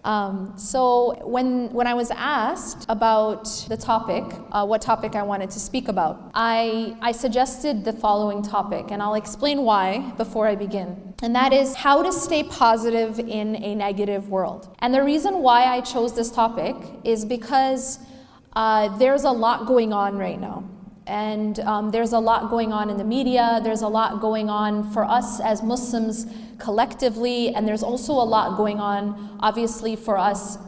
So when I was asked about the topic, what topic I wanted to speak about, I suggested the following topic, and I'll explain why before I begin. And that is how to stay positive in a negative world. And the reason why I chose this topic is because there's a lot going on right now. And there's a lot going on in the media, there's a lot going on for us as Muslims collectively, and there's also a lot going on obviously for us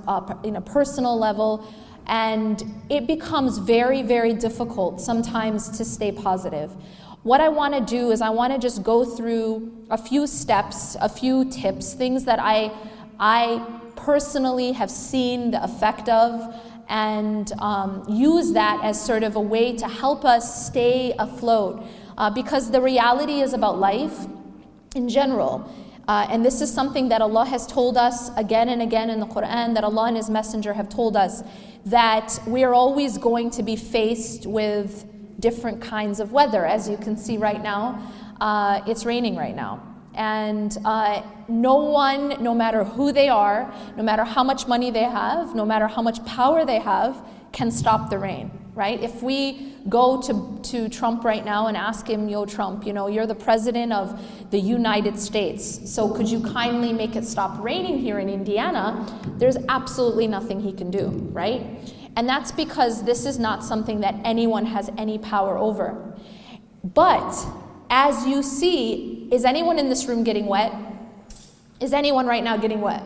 in a personal level, and it becomes very, very difficult sometimes to stay positive. What I want to do is I want to just go through a few steps, a few tips, things that I personally have seen the effect of, and use that as sort of a way to help us stay afloat, because the reality is about life in general, and this is something that Allah has told us again and again in the Quran, that Allah and His Messenger have told us, that we are always going to be faced with different kinds of weather. As you can see right now, it's raining right now. And no one, no matter who they are, no matter how much money they have, no matter how much power they have, can stop the rain, right? If we go to Trump right now and ask him, yo Trump, you're the president of the United States, so could you kindly make it stop raining here in Indiana? There's absolutely nothing he can do, right? And that's because this is not something that anyone has any power over. But as you see, is anyone in this room getting wet? Is anyone right now getting wet?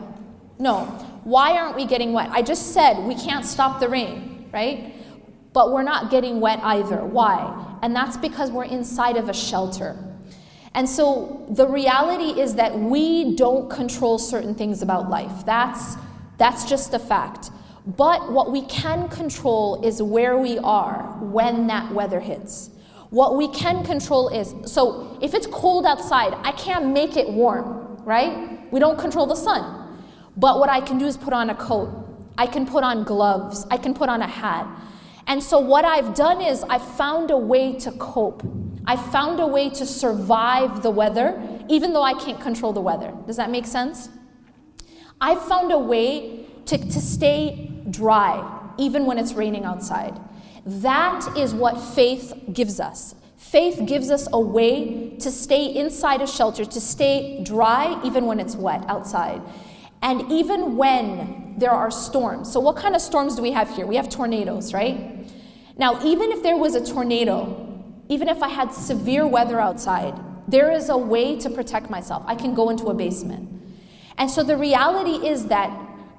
No. Why aren't we getting wet? I just said we can't stop the rain, right? But we're not getting wet either. Why? And that's because we're inside of a shelter. And so the reality is that we don't control certain things about life. That's just a fact. But what we can control is where we are when that weather hits. What we can control is, so if it's cold outside, I can't make it warm, right? We don't control the sun. But what I can do is put on a coat. I can put on gloves. I can put on a hat. And so what I've done is I've found a way to cope. I've found a way to survive the weather, even though I can't control the weather. Does that make sense? I've found a way to stay dry, even when it's raining outside. That is what faith gives us. Faith gives us a way to stay inside a shelter, to stay dry even when it's wet outside. And even when there are storms. So what kind of storms do we have here? We have tornadoes, right? Now, even if there was a tornado, even if I had severe weather outside, there is a way to protect myself. I can go into a basement. And so the reality is that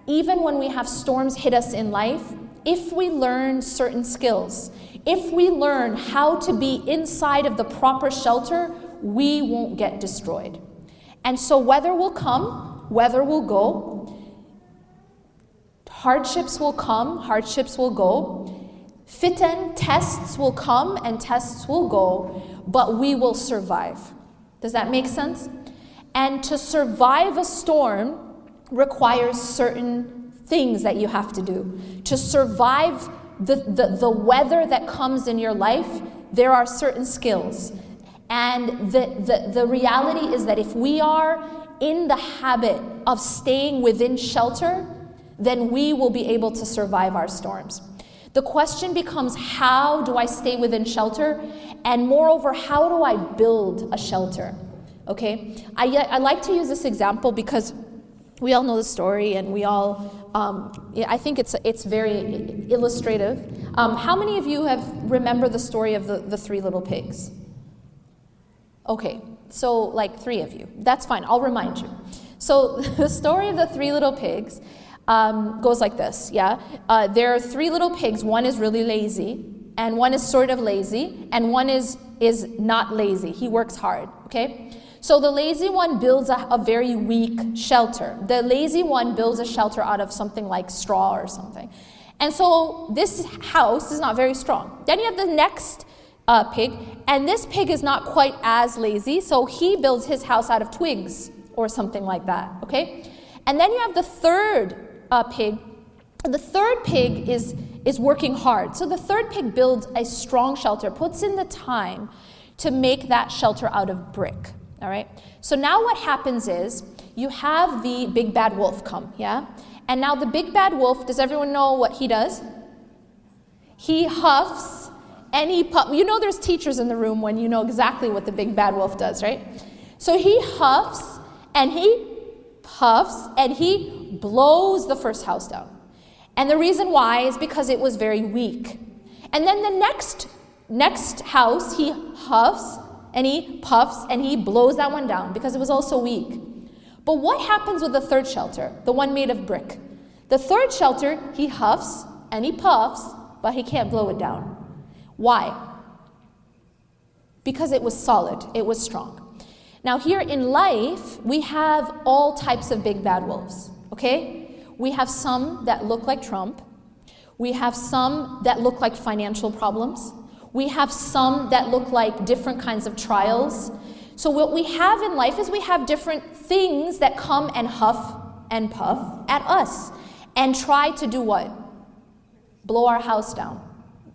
even when we have storms hit us in life, if we learn certain skills, if we learn how to be inside of the proper shelter, we won't get destroyed. And so weather will come, weather will go, hardships will come, hardships will go, fitan, tests will come and tests will go, but we will survive. Does that make sense? And to survive a storm requires certain things that you have to do. To survive the weather that comes in your life, there are certain skills. And the reality is that if we are in the habit of staying within shelter, then we will be able to survive our storms. The question becomes, how do I stay within shelter? And moreover, how do I build a shelter? Okay, I like to use this example because we all know the story, and we all, I think it's very illustrative. How many of you remember the story of the three little pigs? Okay, so like 3 of you. That's fine, I'll remind you. So the story of the 3 little pigs goes like this, yeah? There are 3 little pigs. One is really lazy, and one is sort of lazy, and one is not lazy. He works hard, okay? So the lazy one builds a very weak shelter. The lazy one builds a shelter out of something like straw or something. And so this house is not very strong. Then you have the next pig, and this pig is not quite as lazy, so he builds his house out of twigs or something like that, okay? And then you have the third pig. The third pig is working hard. So the third pig builds a strong shelter, puts in the time to make that shelter out of brick. All right. So now what happens is you have the big bad wolf come, yeah? And now the big bad wolf, does everyone know what he does? He huffs and he puffs. You know there's teachers in the room when you know exactly what the big bad wolf does, right? So he huffs and he puffs and he blows the first house down. And the reason why is because it was very weak. And then the next house, he huffs and he puffs and he blows that one down because it was also weak. But what happens with the third shelter, the one made of brick? The third shelter, he huffs and he puffs, but he can't blow it down. Why? Because it was solid, it was strong. Now here in life, we have all types of big bad wolves, okay? We have some that look like Trump. We have some that look like financial problems. We have some that look like different kinds of trials. So what we have in life is we have different things that come and huff and puff at us and try to do what? Blow our house down.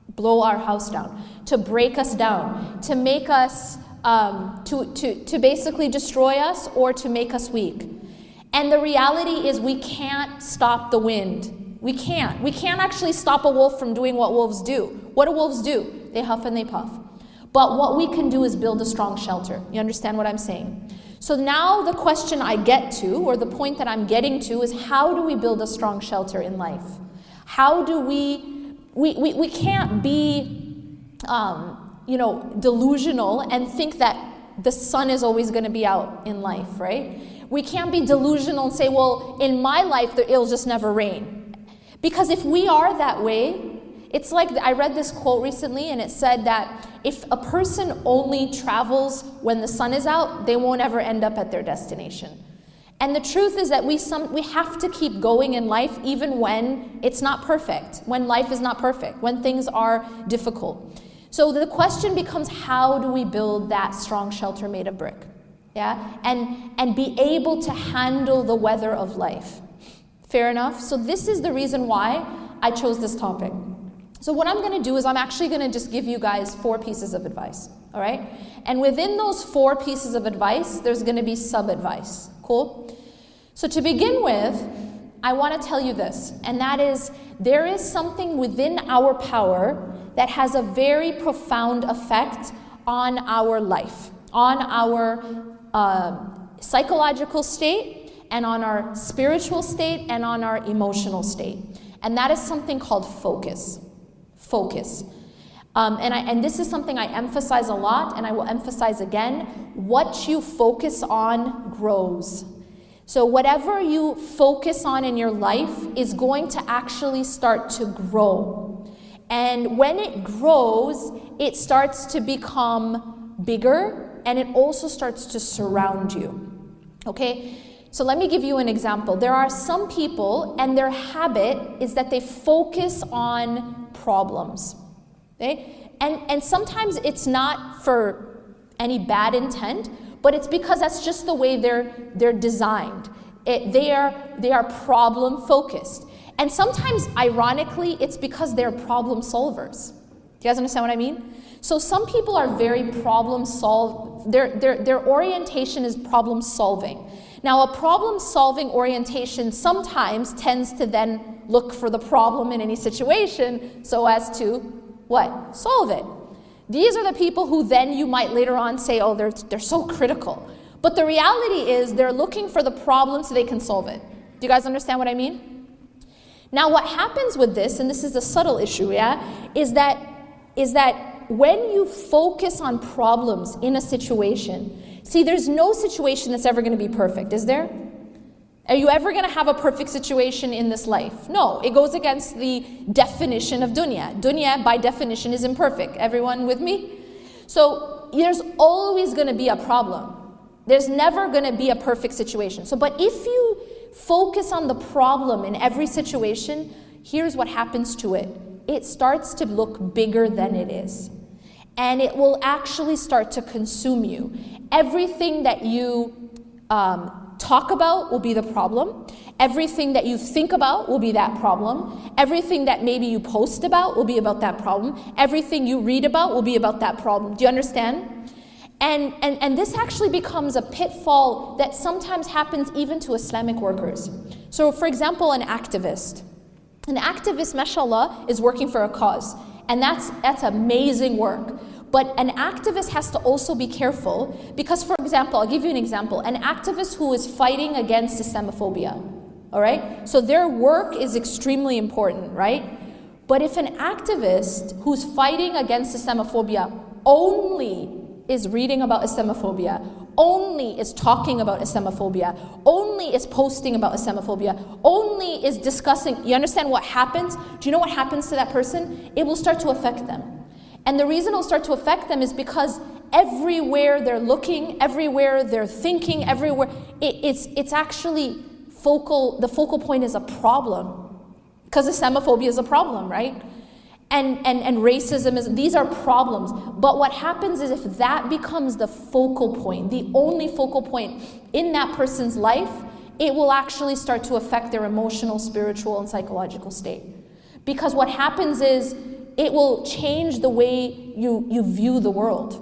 Blow our house down. To break us down. To make us, to basically destroy us or to make us weak. And the reality is we can't stop the wind. We can't. We can't actually stop a wolf from doing what wolves do. What do wolves do? They huff and they puff. But what we can do is build a strong shelter. You understand what I'm saying? So now the question I get to, or the point that I'm getting to, is how do we build a strong shelter in life? How do we can't be, delusional and think that the sun is always going to be out in life, right? We can't be delusional and say, well, in my life, it'll just never rain. Because if we are that way, it's like, I read this quote recently and it said that if a person only travels when the sun is out, they won't ever end up at their destination. And the truth is that we have to keep going in life even when it's not perfect, when life is not perfect, when things are difficult. So the question becomes, how do we build that strong shelter made of brick? Yeah, and be able to handle the weather of life. Fair enough? So this is the reason why I chose this topic. So what I'm going to do is I'm actually going to just give you guys 4 pieces of advice, all right? And within those 4 pieces of advice, there's going to be sub-advice. Cool? So to begin with, I want to tell you this, and that is there is something within our power that has a very profound effect on our life, on our psychological state, and on our spiritual state, and on our emotional state. And that is something called focus. Focus. And this is something I emphasize a lot, and I will emphasize again. What you focus on grows. So whatever you focus on in your life is going to actually start to grow. And when it grows, it starts to become bigger, and it also starts to surround you. Okay? So let me give you an example. There are some people, and their habit is that they focus on problems. Okay? And sometimes it's not for any bad intent, but it's because that's just the way they're designed. They are problem focused. And sometimes, ironically, it's because they're problem solvers. Do you guys understand what I mean? So some people are very problem solve. Their orientation is problem solving. Now, a problem solving orientation sometimes tends to then look for the problem in any situation so as to what? Solve it. These are the people who then you might later on say, oh, they're so critical. But the reality is they're looking for the problem so they can solve it. Do you guys understand what I mean? Now, what happens with this, and this is a subtle issue, yeah, is that when you focus on problems in a situation, see, there's no situation that's ever going to be perfect, is there? Are you ever going to have a perfect situation in this life? No, it goes against the definition of dunya. Dunya, by definition, is imperfect. Everyone with me? So there's always going to be a problem. There's never going to be a perfect situation. So, but if you focus on the problem in every situation, here's what happens to it. It starts to look bigger than it is. And it will actually start to consume you. Everything that you talk about will be the problem. Everything that you think about will be that problem. Everything that maybe you post about will be about that problem. Everything you read about will be about that problem. Do you understand? And this actually becomes a pitfall that sometimes happens even to Islamic workers. So for example, an activist, mashallah, is working for a cause. And that's amazing work. But an activist has to also be careful because, for example, I'll give you an example. An activist who is fighting against Islamophobia, all right? So their work is extremely important, right? But if an activist who's fighting against Islamophobia only is reading about Islamophobia, only is talking about Islamophobia, only is posting about Islamophobia, only is discussing, you understand what happens? Do you know what happens to that person? It will start to affect them. And the reason it'll start to affect them is because everywhere they're looking, everywhere they're thinking, everywhere, it's actually the focal point is a problem. Because Islamophobia is a problem, right? And racism these are problems. But what happens is if that becomes the focal point, the only focal point in that person's life, it will actually start to affect their emotional, spiritual, and psychological state. Because what happens is it will change the way you view the world.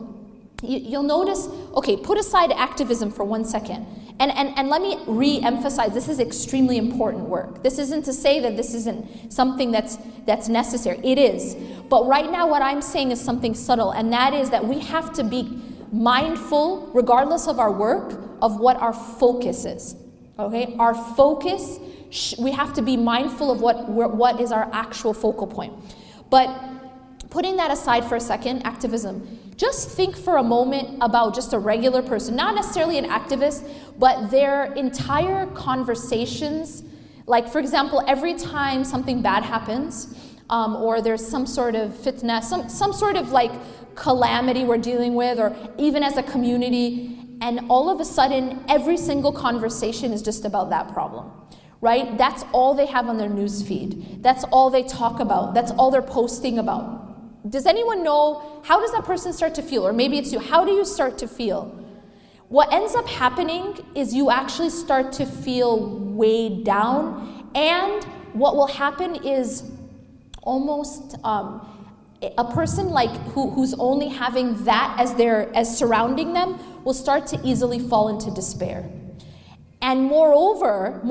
You'll notice, okay, put aside activism for 1 second. And let me re-emphasize, this is extremely important work. This isn't to say that this isn't something that's necessary. It is. But right now what I'm saying is something subtle, and that is that we have to be mindful, regardless of our work, of what our focus is. Okay? Our focus, we have to be mindful of what is our actual focal point. But putting that aside for a second, activism, just think for a moment about just a regular person, not necessarily an activist, but their entire conversations. Like, for example, every time something bad happens, or there's some sort of fitna, some sort of like calamity we're dealing with, or even as a community, and all of a sudden, every single conversation is just about that problem. Right? That's all they have on their news feed. That's all they talk about. That's all they're posting about. Does anyone know, how does that person start to feel? Or maybe it's you. How do you start to feel? What ends up happening is you actually start to feel weighed down. And what will happen is almost a person like who's only having that as surrounding them will start to easily fall into despair. And moreover,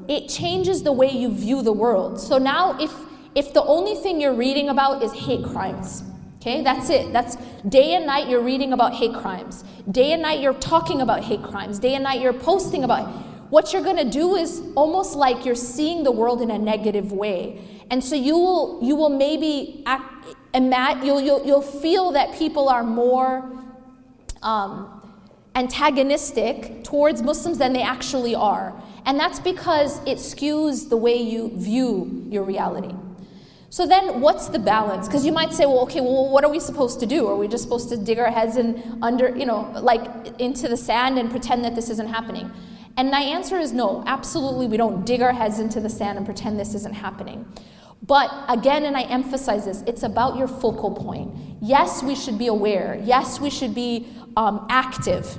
it changes the way you view the world. So now if the only thing you're reading about is hate crimes, okay, that's it. That's day and night you're reading about hate crimes. Day and night you're talking about hate crimes. Day and night you're posting about it. What you're gonna do is almost like you're seeing the world in a negative way. And so you will maybe you'll feel that people are more antagonistic towards Muslims than they actually are. And that's because it skews the way you view your reality. So then what's the balance? Because you might say, well, okay, well, what are we supposed to do? Are we just supposed to dig our heads into the sand and pretend that this isn't happening? And my answer is no, absolutely we don't dig our heads into the sand and pretend this isn't happening. But again, and I emphasize this, it's about your focal point. Yes, we should be aware. Yes, we should be active.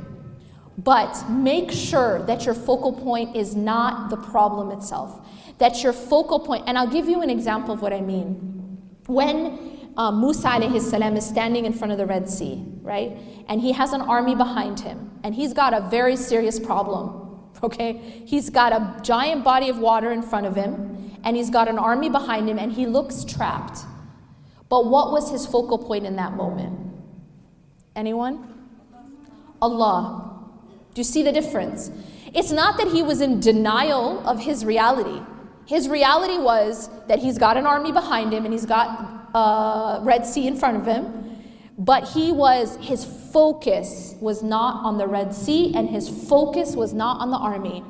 But make sure that your focal point is not the problem itself. That your focal point, and I'll give you an example of what I mean. When Musa alayhi salam is standing in front of the Red Sea, right? And he has an army behind him. And he's got a very serious problem, okay? He's got a giant body of water in front of him. And he's got an army behind him, and he looks trapped. But what was his focal point in that moment? Anyone? Allah. Do you see the difference? It's not that he was in denial of his reality. His reality was that he's got an army behind him and he's got a Red Sea in front of him. But his focus was not on the Red Sea, and his focus was not on the army.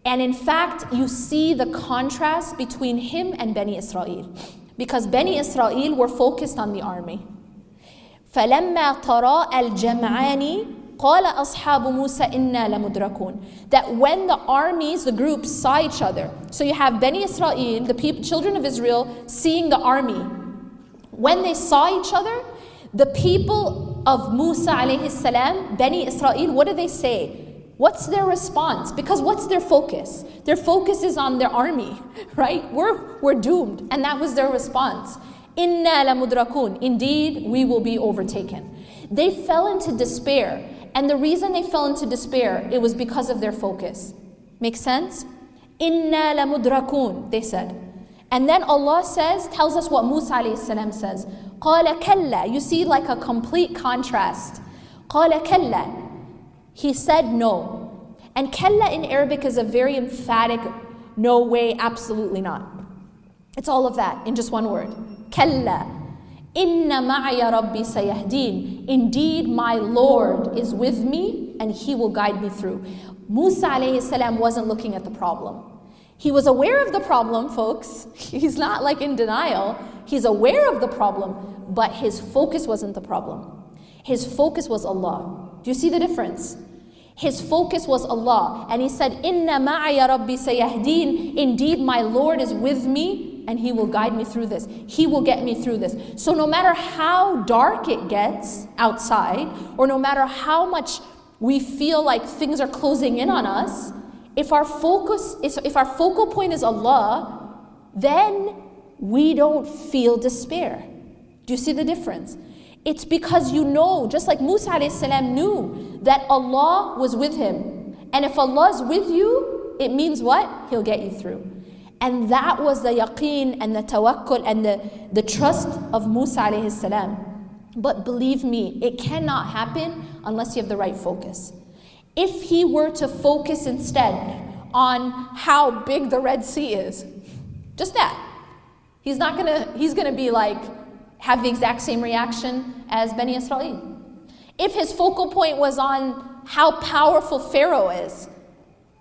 And in fact, you see the contrast between him and Bani Israel. Because Bani Israel were focused on the army. فَلَمَّا تَرَاءَ الْجَمْعَانِ قَالَ أَصْحَابُ مُوسَى إِنَّا لَمُدْرَكُونَ. That when the armies, the groups saw each other. So you have Bani Israel, the children of Israel, seeing the army. When they saw each other, the people of Musa alayhi salam, Bani Israel, what do they say? What's their response? Because what's their focus? Their focus is on their army, right? We're doomed. And that was their response. Inna la mudrakun. Indeed, we will be overtaken. They fell into despair. And the reason they fell into despair, it was because of their focus. Make sense? Inna lamudrakun, they said. And then Allah tells us what Musa alayhi salam says. Qala kalla. You see like a complete contrast. Qala kalla. He said no. And kalla in Arabic is a very emphatic, no way, absolutely not. It's all of that in just one word. Kalla. Inna ma'aya rabbi sayahdeen. Indeed, my Lord is with me and He will guide me through. Musa alayhi salam wasn't looking at the problem. He was aware of the problem, folks. He's not like in denial. He's aware of the problem, but his focus wasn't the problem. His focus was Allah. Do you see the difference? His focus was Allah. And he said, Inna ma'aya rabbi sayahdeen. Indeed, my Lord is with me and He will guide me through this. He will get me through this. So no matter how dark it gets outside, or no matter how much we feel like things are closing in on us, if our focal point is Allah, then we don't feel despair. Do you see the difference? It's because you know, just like Musa alayhi salam knew that Allah was with him. And if Allah is with you, it means what? He'll get you through. And that was the yaqeen and the tawakkul and the trust of Musa alayhi salam. But believe me, it cannot happen unless you have the right focus. If he were to focus instead on how big the Red Sea is, just that, he's gonna be like, have the exact same reaction as Bani Israel. If his focal point was on how powerful Pharaoh is,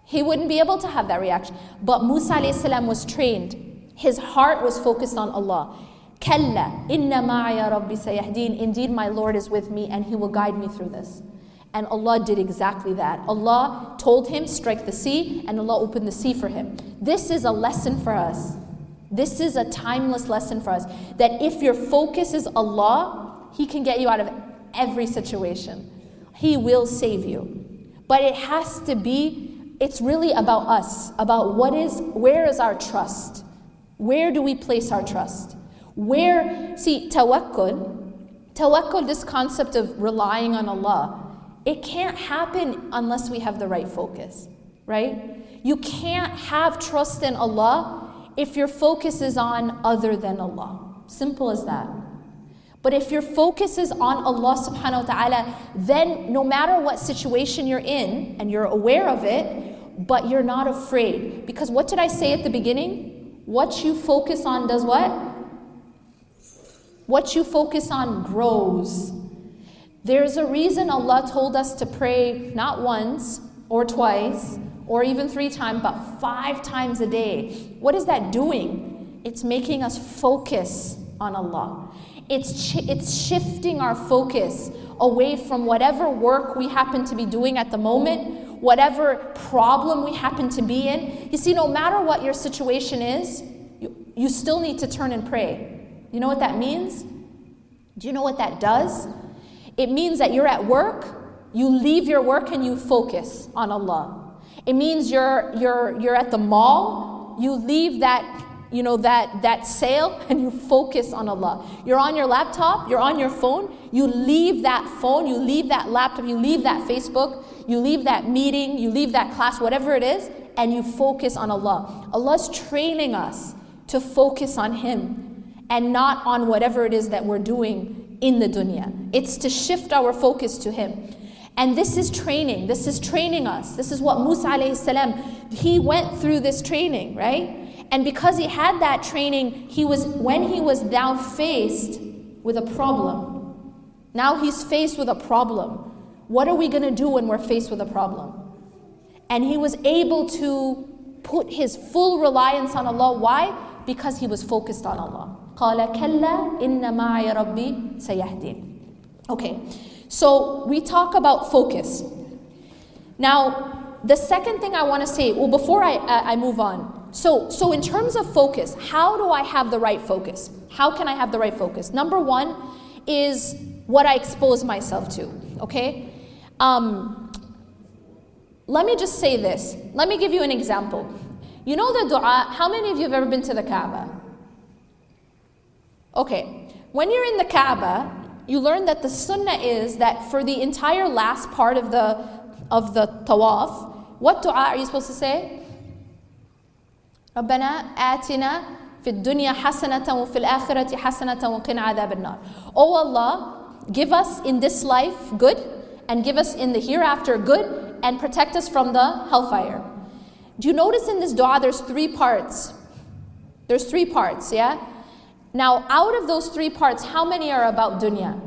he wouldn't be able to have that reaction. But Musa alayhi salam was trained. His heart was focused on Allah. Kalla, inna ma'aya rabbi sayahdeen. Indeed, my Lord is with me and He will guide me through this. And Allah did exactly that. Allah told him, strike the sea, and Allah opened the sea for him. This is a lesson for us. This is a timeless lesson for us. That if your focus is Allah, He can get you out of every situation. He will save you. But it has to be, it's really about us, about where is our trust? Where do we place our trust? Tawakkul, this concept of relying on Allah, it can't happen unless we have the right focus, right? You can't have trust in Allah if your focus is on other than Allah. Simple as that. But if your focus is on Allah subhanahu wa ta'ala, then no matter what situation you're in, and you're aware of it, but you're not afraid. Because what did I say at the beginning? What you focus on does what? What you focus on grows. There's a reason Allah told us to pray not once or twice or even 3 times, but 5 times a day. What is that doing? It's making us focus on Allah. It's shifting our focus away from whatever work we happen to be doing at the moment, whatever problem we happen to be in. You see, no matter what your situation is, you still need to turn and pray. You know what that means? Do you know what that does? It means that you're at work, you leave your work and you focus on Allah. It means you're at the mall, you leave that sale and you focus on Allah. You're on your laptop, you're on your phone, you leave that phone, you leave that laptop, you leave that Facebook, you leave that meeting, you leave that class, whatever it is, and you focus on Allah. Allah's training us to focus on Him and not on whatever it is that we're doing in the dunya. It's to shift our focus to Him. And this is training. This is training us. This is what Musa alayhi salam, he went through this training, right? And because he had that training, when he was now faced with a problem. Now he's faced with a problem. What are we going to do when we're faced with a problem? And he was able to put his full reliance on Allah. Why? Because he was focused on Allah. قَالَ كَلَّا إِنَّ مَعَيَ رَبِّي سَيَهْدِينِ. Okay, so we talk about focus. Now, the second thing I want to say, before I move on. So in terms of focus, how do I have the right focus? How can I have the right focus? Number one is what I expose myself to, okay? Let me just say this. Let me give you an example. You know the dua, how many of you have ever been to the Kaaba? Okay, when you're in the Kaaba, you learn that the sunnah is that for the entire last part of the tawaf, what dua are you supposed to say? رَبَّنَا آتِنَا فِي الدُّنْيَا حَسَنَةً وَفِي الْآخِرَةِ حَسَنَةً وَقِنَا عَذَابَ النَّارِ. Oh Allah, give us in this life good, and give us in the hereafter good, and protect us from the hellfire. Do you notice in this dua there's 3 parts? There's 3 parts, yeah? Now, out of those 3 parts, how many are about dunya?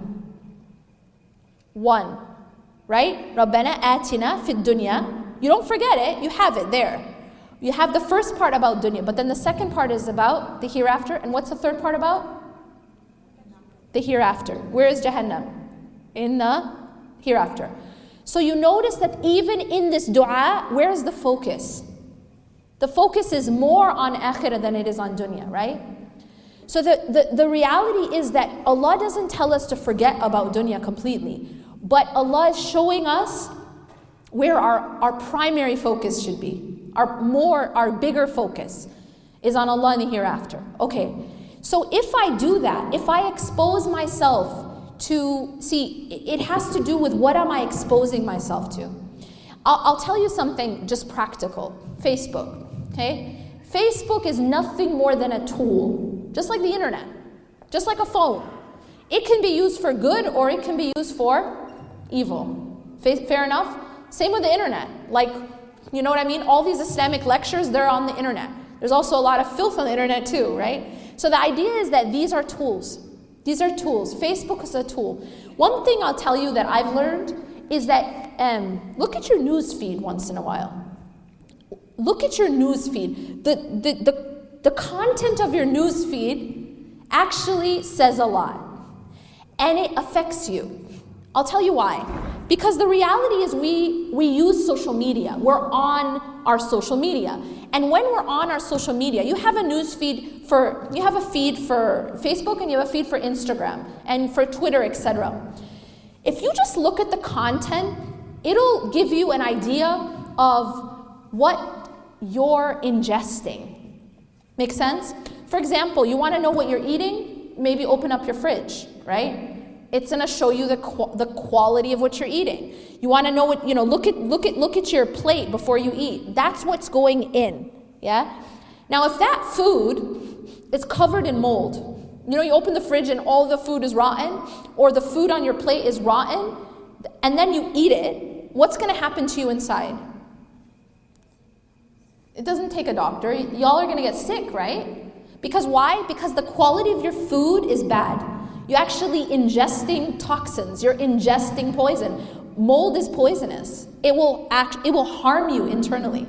1, right? رَبَّنَا آتِنَا فِي الدُّنْيَا. You don't forget it, you have it there. You have the first part about dunya, but then the second part is about the hereafter. And what's the third part about? The hereafter. Where is Jahannam? In the hereafter. So you notice that even in this dua, where is the focus? The focus is more on akhirah than it is on dunya, right? So the reality is that Allah doesn't tell us to forget about dunya completely, but Allah is showing us where our primary focus should be. Our bigger focus is on Allah in the hereafter. Okay, so if I do that, if I expose myself to, see, it has to do with what am I exposing myself to. I'll tell you something just practical. Facebook, okay? Facebook is nothing more than a tool, just like the internet, just like a phone. It can be used for good or it can be used for evil. Fair enough? Same with the internet. Like, you know what I mean? All these Islamic lectures, they're on the internet. There's also a lot of filth on the internet too, right? So the idea is that these are tools. These are tools. Facebook is a tool. One thing I'll tell you that I've learned is that look at your news feed once in a while. Look at your news feed. The content of your news feed actually says a lot. And it affects you. I'll tell you why. Because the reality is we use social media. We're on our social media. And when we're on our social media, you have a feed for Facebook and you have a feed for Instagram and for Twitter, etc. If you just look at the content, it'll give you an idea of what you're ingesting. Make sense? For example, you want to know what you're eating? Maybe open up your fridge, right? It's going to show you the quality of what you're eating. You want to know what, look at your plate before you eat. That's what's going in, yeah? Now, if that food is covered in mold, you open the fridge and all the food is rotten, or the food on your plate is rotten, and then you eat it, what's going to happen to you inside? It doesn't take a doctor. Y'all are going to get sick, right? Because why? Because the quality of your food is bad. You're actually ingesting toxins. You're ingesting poison. Mold is poisonous. It will harm you internally.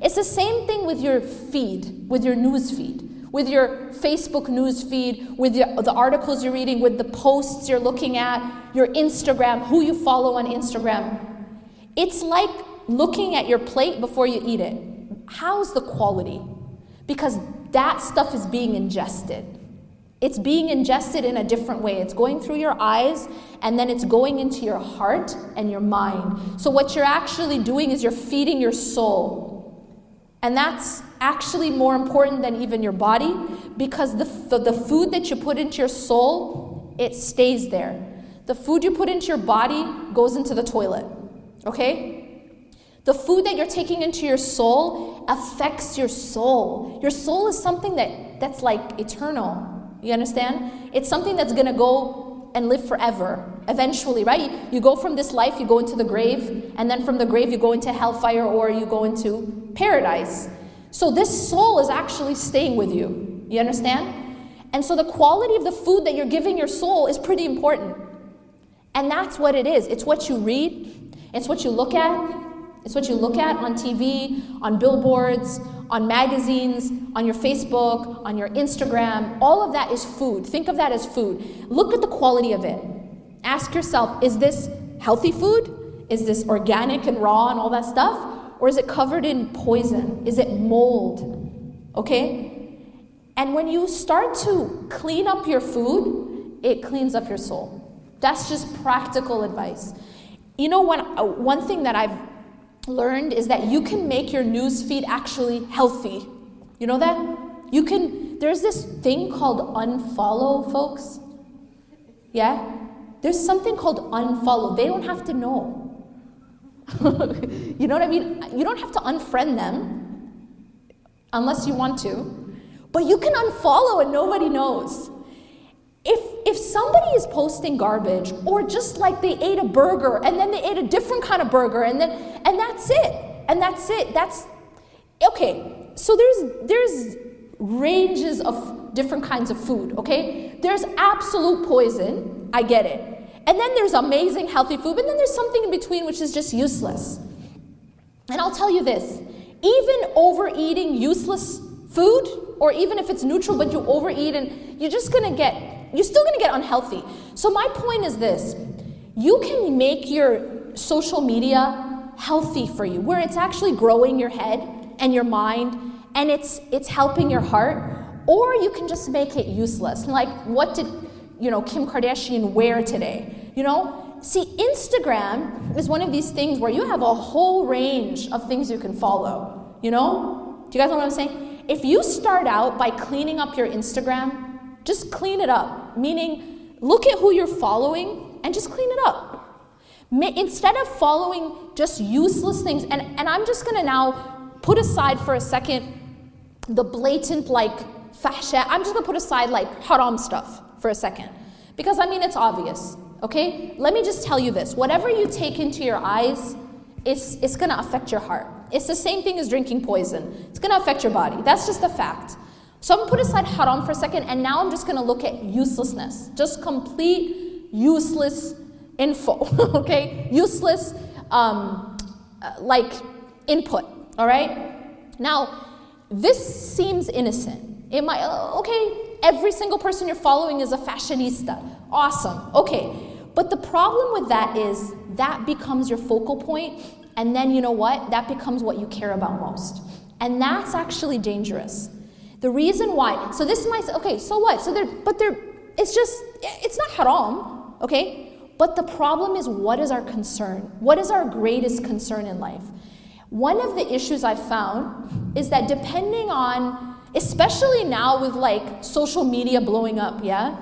It's the same thing with your feed, with your news feed, with your Facebook news feed, with the articles you're reading, with the posts you're looking at, your Instagram, who you follow on Instagram. It's like looking at your plate before you eat it. How's the quality? Because that stuff is being ingested. It's being ingested in a different way. It's going through your eyes, and then it's going into your heart and your mind. So what you're actually doing is you're feeding your soul. And that's actually more important than even your body, because the food that you put into your soul, it stays there. The food you put into your body goes into the toilet, okay? The food that you're taking into your soul affects your soul. Your soul is something that's like eternal. You understand? It's something that's going to go and live forever, eventually, right? You go from this life, you go into the grave, and then from the grave you go into hellfire or you go into paradise. So this soul is actually staying with you. You understand? And so the quality of the food that you're giving your soul is pretty important. And that's what it is. It's what you read. It's what you look at. It's what you look at on TV, on billboards, on magazines, on your Facebook, on your Instagram. All of that is food. Think of that as food. Look at the quality of it. Ask yourself, is this healthy food? Is this organic and raw and all that stuff? Or is it covered in poison? Is it mold? Okay? And when you start to clean up your food, it cleans up your soul. That's just practical advice. One thing that I've learned is that you can make your news feed actually healthy. You know that? There's this thing called unfollow, folks. Yeah? There's something called unfollow. They don't have to know. You know what I mean? You don't have to unfriend them unless you want to, but you can unfollow and nobody knows. If somebody is posting garbage, or just like they ate a burger and then they ate a different kind of burger and that's it. That's okay. So there's ranges of different kinds of food, okay? There's absolute poison, I get it. And then there's amazing healthy food, but then there's something in between which is just useless. And I'll tell you this, even overeating useless food, or even if it's neutral but you overeat, and you're still gonna get unhealthy. So my point is this, you can make your social media healthy for you, where it's actually growing your head and your mind, and it's helping your heart, or you can just make it useless. Like, what did Kim Kardashian wear today? See, Instagram is one of these things where you have a whole range of things you can follow. Do you guys know what I'm saying? If you start out by cleaning up your Instagram, just clean it up. Meaning, look at who you're following and just clean it up. Instead of following just useless things, and I'm just gonna now put aside for a second the blatant fahsha. I'm just gonna put aside haram stuff for a second. Because it's obvious, okay? Let me just tell you this. Whatever you take into your eyes, it's gonna affect your heart. It's the same thing as drinking poison. It's gonna affect your body. That's just a fact. So I'm gonna put aside haram for a second, and now I'm just gonna look at uselessness. Just complete useless info, okay? Useless, input, all right? Now, this seems innocent. It might, okay, every single person you're following is a fashionista. Awesome, okay. But the problem with that is that becomes your focal point, and then you know what? That becomes what you care about most. And that's actually dangerous. The reason why, so this might say, okay, so what? It's not haram, okay? But the problem is, what is our concern? What is our greatest concern in life? One of the issues I've found is that depending on, especially now with social media blowing up, yeah?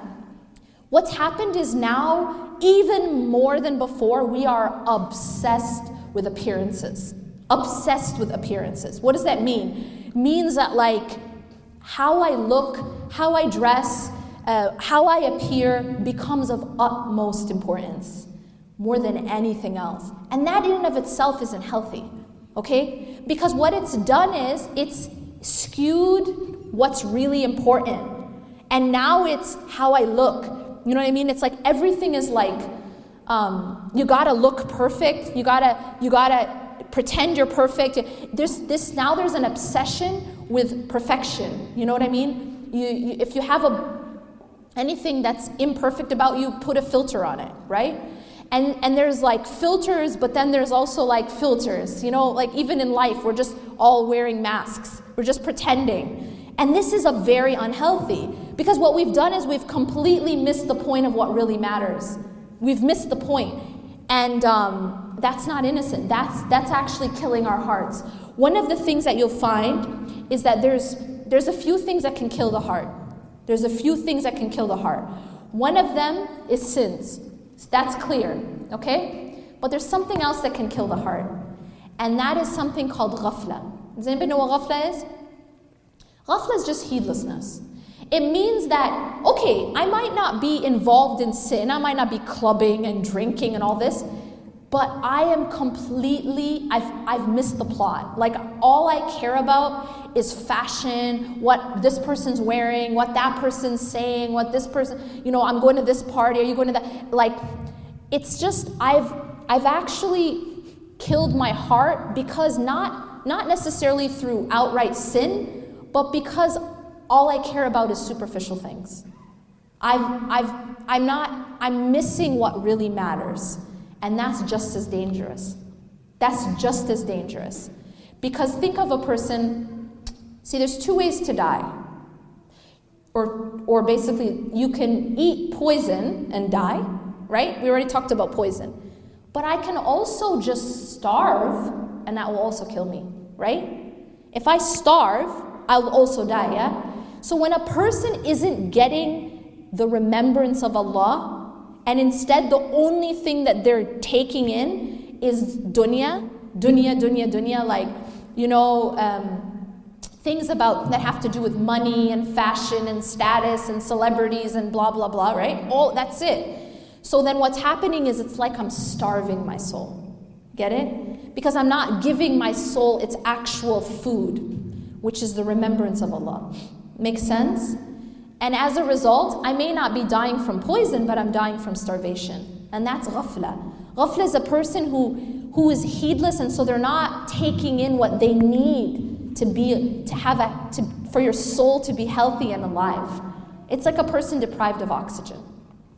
What's happened is now, even more than before, we are obsessed with appearances. Obsessed with appearances. What does that mean? It means that how I look, how I dress, how I appear becomes of utmost importance, more than anything else. And that in and of itself isn't healthy, okay? Because what it's done is, it's skewed what's really important. And now it's how I look. You know what I mean? It's everything is you gotta look perfect. You gotta pretend you're perfect. There's an obsession with perfection. You know what I mean? If you have anything that's imperfect about you, put a filter on it, right? And there's filters, but then there's also filters. Even in life, we're just all wearing masks. We're just pretending. And this is a very unhealthy, because what we've done is we've completely missed the point of what really matters. We've missed the point. And that's not innocent. That's actually killing our hearts. One of the things that you'll find is that there's a few things that can kill the heart. There's a few things that can kill the heart. One of them is sins. That's clear, okay? But there's something else that can kill the heart. And that is something called ghafla. Does anybody know what ghafla is? Ghafla is just heedlessness. It means that, okay, I might not be involved in sin, I might not be clubbing and drinking and all this, but I am completely, I've missed the plot. All I care about is fashion, what this person's wearing, what that person's saying, what this person, I'm going to this party, are you going to that? It's just, I've actually killed my heart, because not necessarily through outright sin, but because all I care about is superficial things. I'm missing what really matters. And that's just as dangerous. That's just as dangerous. Because think of a person, see, there's two ways to die. Or basically, you can eat poison and die, right? We already talked about poison. But I can also just starve, and that will also kill me, right? If I starve, I will also die, yeah? So when a person isn't getting the remembrance of Allah, And instead, the only thing that they're taking in is dunya, like, things about that have to do with money and fashion and status and celebrities and blah, blah, blah, right? All that's it. So then what's happening is it's like I'm starving my soul. Get it? Because I'm not giving my soul its actual food, which is the remembrance of Allah. Makes sense? And as a result, I may not be dying from poison, but I'm dying from starvation. And that's ghafla. Ghafla is a person who is heedless, and so they're not taking in what they need for your soul to be healthy and alive. It's like a person deprived of oxygen.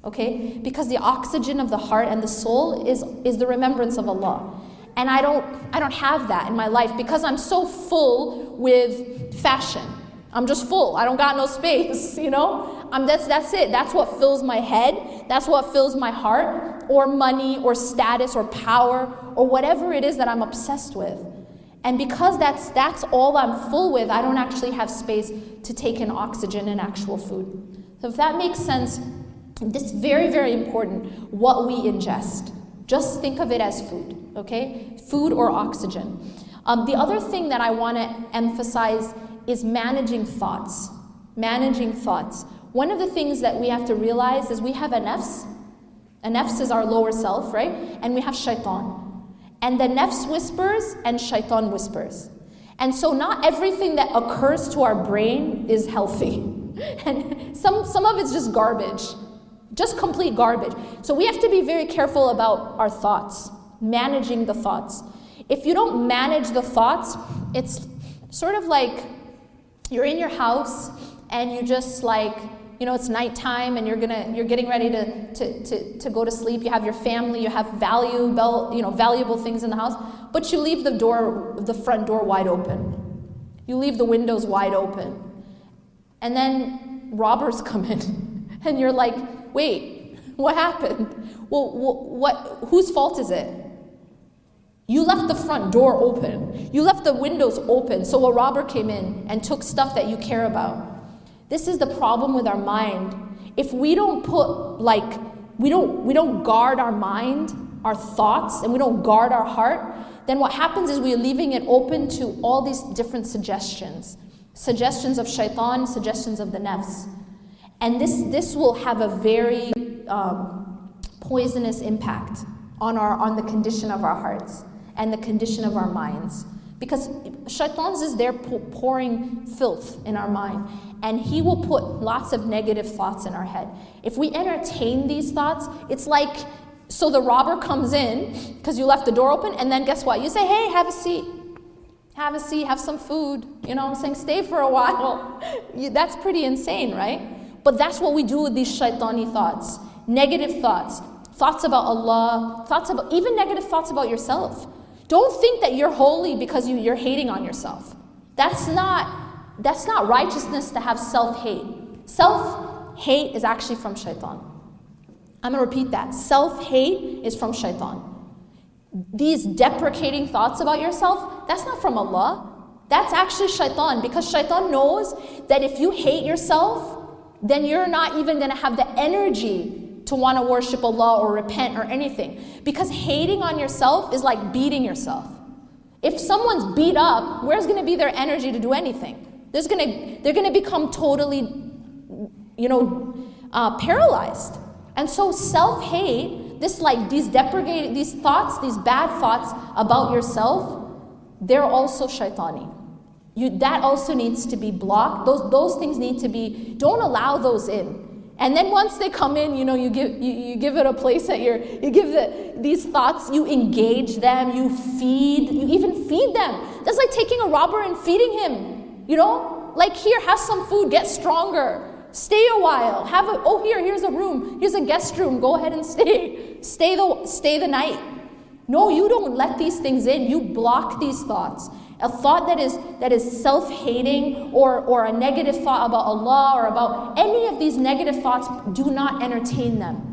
Okay? Because the oxygen of the heart and the soul is the remembrance of Allah. And I don't have that in my life because I'm so full with fashion. I'm just full. I don't got no space, That's it. That's what fills my head. That's what fills my heart, or money, or status, or power, or whatever it is that I'm obsessed with. And because that's all I'm full with, I don't actually have space to take in oxygen and actual food. So if that makes sense, this is very, very important, what we ingest. Just think of it as food, okay? Food or oxygen. The other thing that I want to emphasize is managing thoughts. Managing thoughts. One of the things that we have to realize is we have a nafs. A nafs is our lower self, right? And we have shaitan. And the nafs whispers and shaitan whispers. And so not everything that occurs to our brain is healthy. And some of it's just garbage. Just complete garbage. So we have to be very careful about our thoughts. Managing the thoughts. If you don't manage the thoughts, it's sort of like you're in your house and you just it's nighttime and you're getting ready to go to sleep. You have your family, you have valuable things in the house, but you leave the front door wide open. You leave the windows wide open. And then robbers come in and you're like, wait, what happened? Well, whose fault is it? You left the front door open. You left the windows open, so a robber came in and took stuff that you care about. This is the problem with our mind. If we don't we don't guard our mind, our thoughts, and we don't guard our heart, then what happens is we're leaving it open to all these different suggestions. Suggestions of shaitan, suggestions of the nafs. And this will have a very poisonous impact on the condition of our hearts and the condition of our minds. Because shaitan is there pouring filth in our mind. And he will put lots of negative thoughts in our head. If we entertain these thoughts, it's like, so the robber comes in, because you left the door open, and then guess what? You say, hey, have a seat. Have a seat, have some food. You know what I'm saying? Stay for a while. That's pretty insane, right? But that's what we do with these shaitani thoughts. Negative thoughts. Thoughts about Allah. Even negative thoughts about yourself. Don't think that you're holy because you're hating on yourself. That's not righteousness to have self-hate. Self-hate is actually from shaitan. I'm going to repeat that. Self-hate is from shaitan. These deprecating thoughts about yourself, that's not from Allah. That's actually shaitan, because shaitan knows that if you hate yourself, then you're not even going to have the energy to want to worship Allah or repent or anything. Because hating on yourself is like beating yourself. If someone's beat up, where's going to be their energy to do anything? They're going to become totally, paralyzed. And so self-hate, these thoughts, these bad thoughts about yourself, they're also shaitani. That also needs to be blocked. Those things need to be, don't allow those in. And then once they come in, you give it a place that you give these thoughts, you engage them, you even feed them. That's like taking a robber and feeding him, Like, here, have some food, get stronger, stay a while, here's a room, here's a guest room, go ahead and stay the night. No, you don't let these things in, you block these thoughts. A thought that is self-hating or a negative thought about Allah or about any of these negative thoughts, do not entertain them.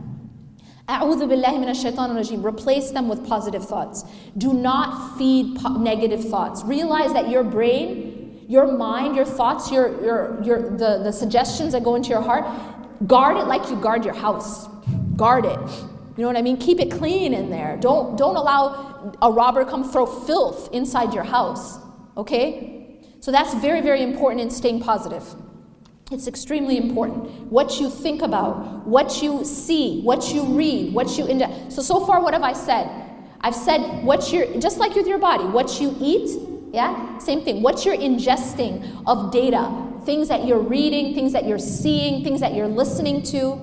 A'udhu billahi minash shaitanir rajim. Replace them with positive thoughts. Do not feed negative thoughts. Realize that your brain, your mind, your thoughts, the suggestions that go into your heart, guard it like you guard your house. guard it. You know what I mean? Keep it clean in there. Don't allow a robber come throw filth inside your house, okay? So that's very, very important in staying positive. It's extremely important. What you think about, what you see, what you read, what you ingest. So far, what have I said? I've said just like with your body, what you eat, yeah? Same thing. What you're ingesting of data, things that you're reading, things that you're seeing, things that you're listening to.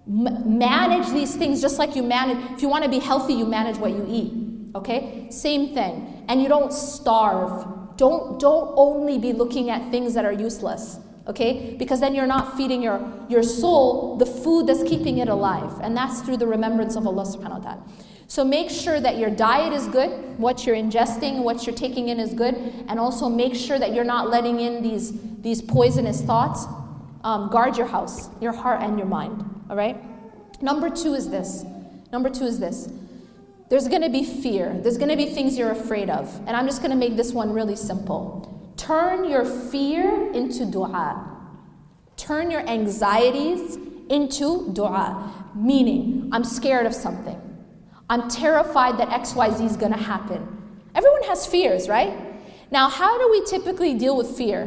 Manage these things just like you manage. If you want to be healthy, you manage what you eat, okay? Same thing. And you don't starve. Don't only be looking at things that are useless, okay? Because then you're not feeding your soul the food that's keeping it alive. And that's through the remembrance of Allah subhanahu wa ta'ala. So make sure that your diet is good, what you're ingesting, what you're taking in is good, and also make sure that you're not letting in these poisonous thoughts. Guard your house, your heart and your mind, all right? Number two is this. There's going to be fear. There's going to be things you're afraid of. And I'm just going to make this one really simple. Turn your fear into dua. Turn your anxieties into dua. Meaning, I'm scared of something. I'm terrified that XYZ is going to happen. Everyone has fears, right? Now, how do we typically deal with fear?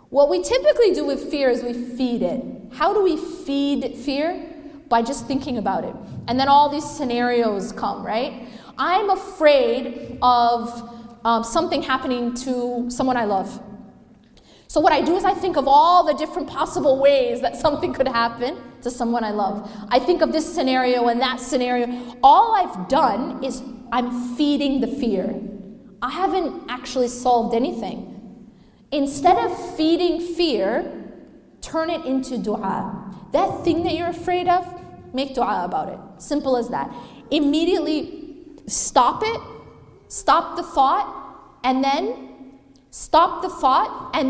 What we typically do with fear is we feed it. How do we feed fear? By just thinking about it. And then all these scenarios come, right? I'm afraid of something happening to someone I love. So what I do is I think of all the different possible ways that something could happen to someone I love. I think of this scenario and that scenario. All I've done is I'm feeding the fear. I haven't actually solved anything. Instead of feeding fear, turn it into dua. That thing that you're afraid of, make dua about it. Simple as that. Immediately stop it, stop the thought, and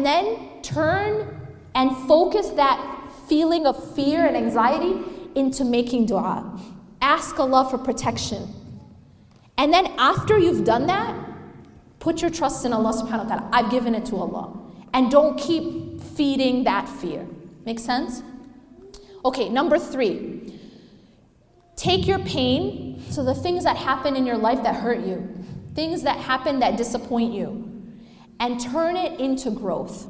then turn and focus that feeling of fear and anxiety into making dua. Ask Allah for protection. And then after you've done that, put your trust in Allah subhanahu wa ta'ala. I've given it to Allah. And don't keep feeding that fear. Make sense? Okay, number 3. Take your pain, so the things that happen in your life that hurt you, things that happen that disappoint you, and turn it into growth.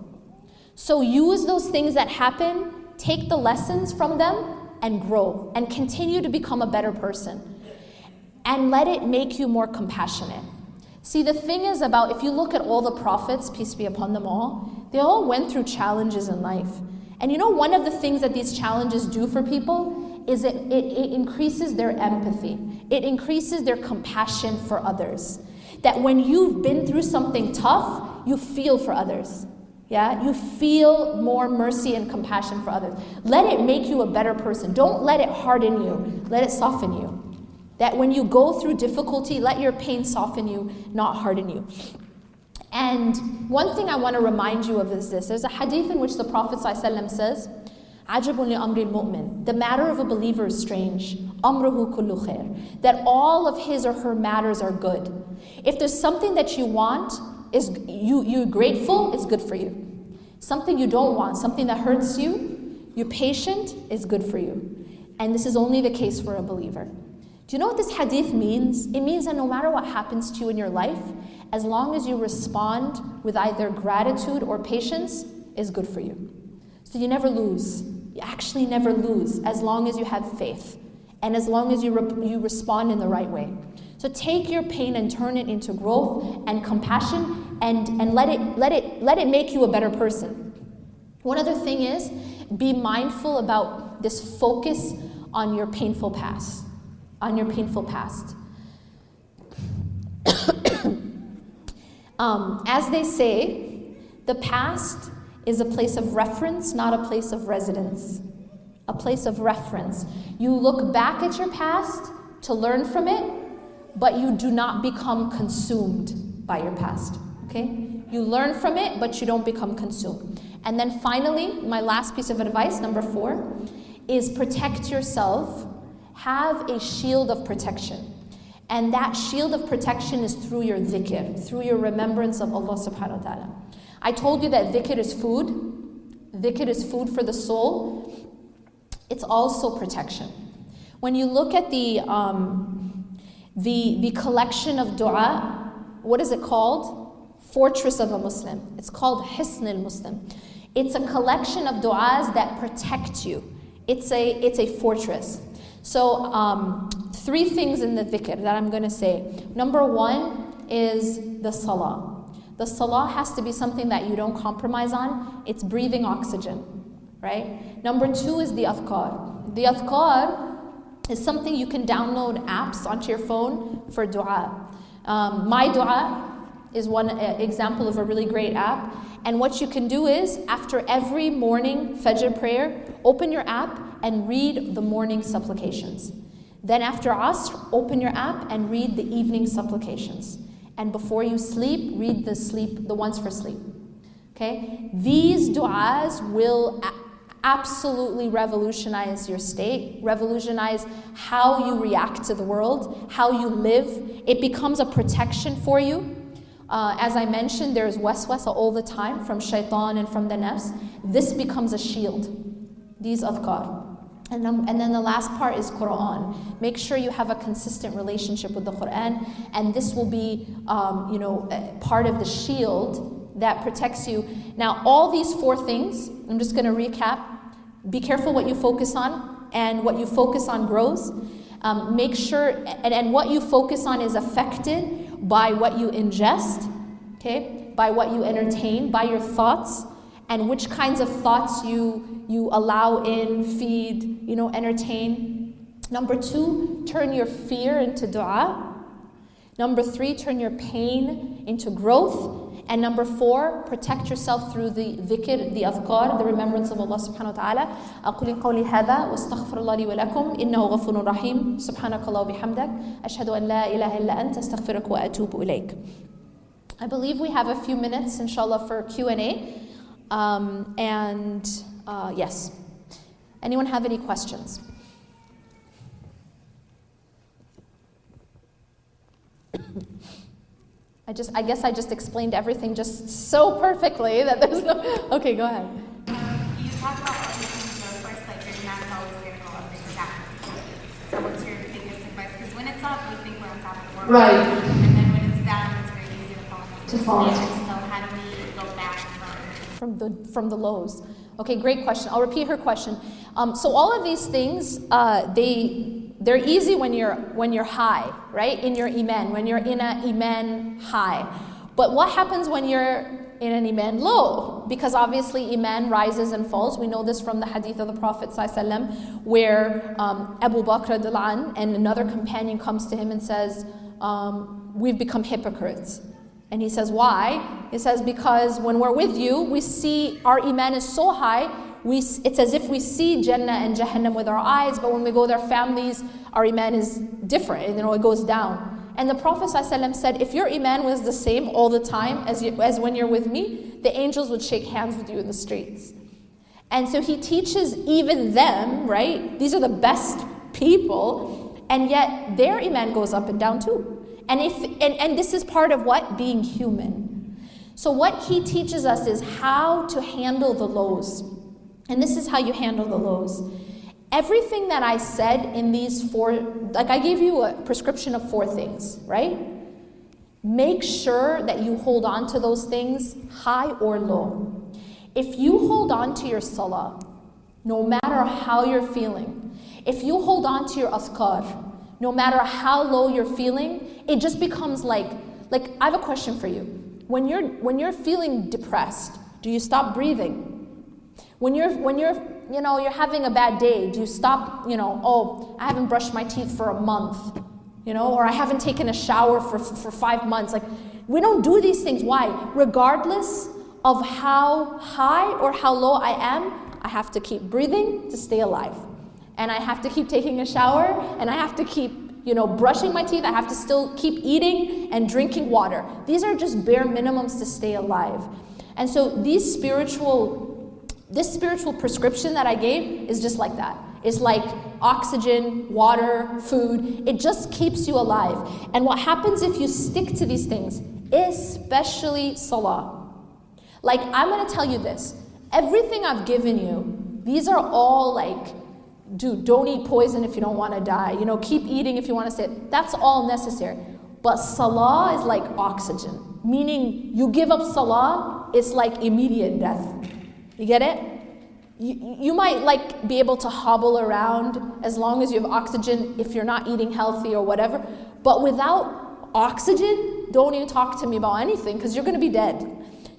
So use those things that happen, take the lessons from them, and grow, and continue to become a better person. And let it make you more compassionate. See, the thing is about, if you look at all the prophets, peace be upon them all, they all went through challenges in life. And you know, one of the things that these challenges do for people is it increases their empathy. It increases their compassion for others. That when you've been through something tough, you feel for others. Yeah, you feel more mercy and compassion for others. Let it make you a better person. Don't let it harden you. Let it soften you. That when you go through difficulty, let your pain soften you, not harden you. And one thing I want to remind you of is this. There's a hadith in which the Prophet ﷺ says, عَجَبٌ لِأَمْرِ الْمُؤْمِنِ. The matter of a believer is strange. أَمْرُهُ كُلُّ خَيْرٍ. That all of his or her matters are good. If there's something that you want, you're grateful, it's good for you. Something you don't want, something that hurts you, you're patient, is good for you. And this is only the case for a believer. Do you know what this hadith means? It means that no matter what happens to you in your life, as long as you respond with either gratitude or patience, is good for you. So you never lose. You actually never lose as long as you have faith and as long as you respond in the right way. So take your pain and turn it into growth and compassion and let it make you a better person. One other thing is, be mindful about this focus on your painful past. As they say, the past is a place of reference, not a place of residence. A place of reference. You look back at your past to learn from it, but you do not become consumed by your past. Okay? You learn from it, but you don't become consumed. And then finally, my last piece of advice, number 4, is protect yourself. Have a shield of protection. And that shield of protection is through your dhikr, through your remembrance of Allah subhanahu wa ta'ala. I told you that dhikr is food. Dhikr is food for the soul. It's also protection. When you look at the collection of dua, what is it called? Fortress of a Muslim. It's called Hisn al-Muslim. It's a collection of du'as that protect you. It's a fortress. So 3 things in the dhikr that I'm going to say. Number 1 is the salah. The salah has to be something that you don't compromise on. It's breathing oxygen, right? Number 2 is the adhkar. The adhkar is something you can download apps onto your phone for dua. My Dua is one example of a really great app. And what you can do is, after every morning Fajr prayer, open your app and read the morning supplications. Then after Asr, open your app and read the evening supplications. And before you sleep, read the ones for sleep. Okay? These du'as will absolutely revolutionize your state, revolutionize how you react to the world, how you live. It becomes a protection for you. As I mentioned, there's waswasa all the time from shaitan and from the nafs. This becomes a shield, these adhkar. And then the last part is Quran. Make sure you have a consistent relationship with the Quran, and this will be part of the shield that protects you. Now, all these 4 things, I'm just going to recap. Be careful what you focus on, and what you focus on grows. Make sure, and what you focus on is affected by what you ingest, okay? By what you entertain, by your thoughts, and which kinds of thoughts you allow in, feed, entertain. Number 2, turn your fear into dua. Number 3, turn your pain into growth. And number 4, protect yourself through the dhikr, the adhkar, the remembrance of Allah subhanahu wa ta'ala. أقول قولي هذا واستغفر الله لي ولكم إنه غفور رحيم سبحانك الله وبحمدك أشهد أن لا إله إلا أنت أستغفرك وأتوب إليك. I believe we have a few minutes, inshallah, for Q&A. Yes. Anyone have any questions? I guess I just explained everything just so perfectly that there's no... Okay, go ahead. You talk about of course, like your not always there to go up and protect. So what's your biggest advice? Because when it's up, we think we're on top of the world. Right. And then when it's down, it's very easy to fall into. So how do we go back from the lows? Okay, great question. I'll repeat her question. So all of these things, they're easy when you're high, right? In your iman, when you're in a iman high. But what happens when you're in an iman low? Because obviously iman rises and falls. We know this from the hadith of the Prophet ﷺ, where Abu Bakr and another companion comes to him and says, we've become hypocrites. And he says, why? He says, because when we're with you, we see our iman is so high, it's as if we see Jannah and Jahannam with our eyes, but when we go with our families, our iman is different, it goes down. And the Prophet ﷺ said, if your iman was the same all the time as when you're with me, the angels would shake hands with you in the streets. And so he teaches even them, right? These are the best people, and yet their iman goes up and down too. And this is part of what? Being human. So what he teaches us is how to handle the lows. And this is how you handle the lows. Everything that I said in these 4, like I gave you a prescription of 4 things, right? Make sure that you hold on to those things, high or low. If you hold on to your salah, no matter how you're feeling, if you hold on to your adhkar, no matter how low you're feeling, it just becomes like I have a question for you. When you're feeling depressed, do you stop breathing? When you're having a bad day, do you stop, I haven't brushed my teeth for a month, or I haven't taken a shower for 5 months. Like, we don't do these things. Why? Regardless of how high or how low I am, I have to keep breathing to stay alive. And I have to keep taking a shower, and I have to keep, brushing my teeth. I have to still keep eating and drinking water. These are just bare minimums to stay alive. And so this spiritual prescription that I gave is just like that. It's like oxygen, water, food. It just keeps you alive. And what happens if you stick to these things, especially salah? Like, I'm going to tell you this. Everything I've given you, these are all dude, don't eat poison if you don't want to die. Keep eating if you want to stay. That's all necessary. But salah is like oxygen. Meaning, you give up salah, it's like immediate death. You get it? You might be able to hobble around as long as you have oxygen if you're not eating healthy or whatever. But without oxygen, don't even talk to me about anything because you're going to be dead.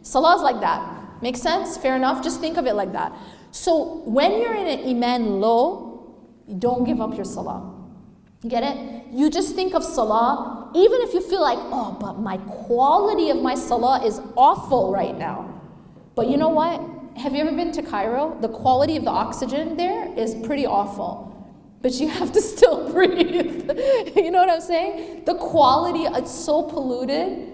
Salah is like that. Make sense? Fair enough? Just think of it like that. So when you're in an iman low, don't give up your salah. You get it? You just think of salah, even if you feel like, oh, but my quality of my salah is awful right now. But you know what? Have you ever been to Cairo? The quality of the oxygen there is pretty awful. But you have to still breathe. You know what I'm saying? The quality, it's so polluted.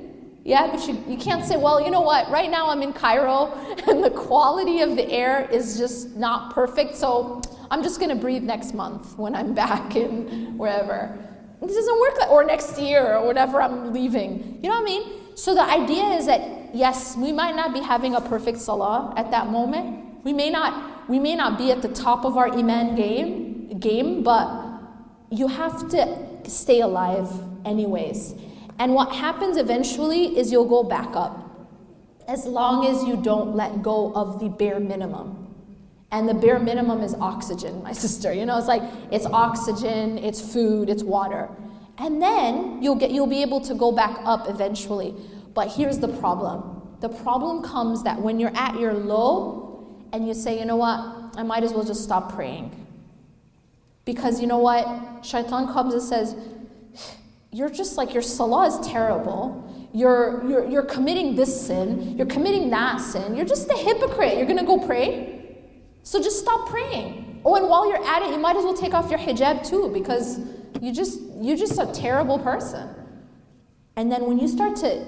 Yeah, but you can't say, well, you know what? Right now I'm in Cairo and the quality of the air is just not perfect. So I'm just going to breathe next month when I'm back in wherever. This doesn't work, or next year or whatever I'm leaving. You know what I mean? So the idea is that, yes, we might not be having a perfect salah at that moment. We may not be at the top of our iman game, but you have to stay alive anyways. And what happens eventually is you'll go back up, as long as you don't let go of the bare minimum. And the bare minimum is oxygen, my sister. It's oxygen, it's food, it's water. And then you'll be able to go back up eventually. But here's the problem. The problem comes that when you're at your low and you say, you know what, I might as well just stop praying. Because you know what? Shaitan comes and says, you're just your salah is terrible. You're committing this sin. You're committing that sin. You're just a hypocrite. You're going to go pray? So just stop praying. Oh, and while you're at it, you might as well take off your hijab too, because you're just a terrible person. And then when you start to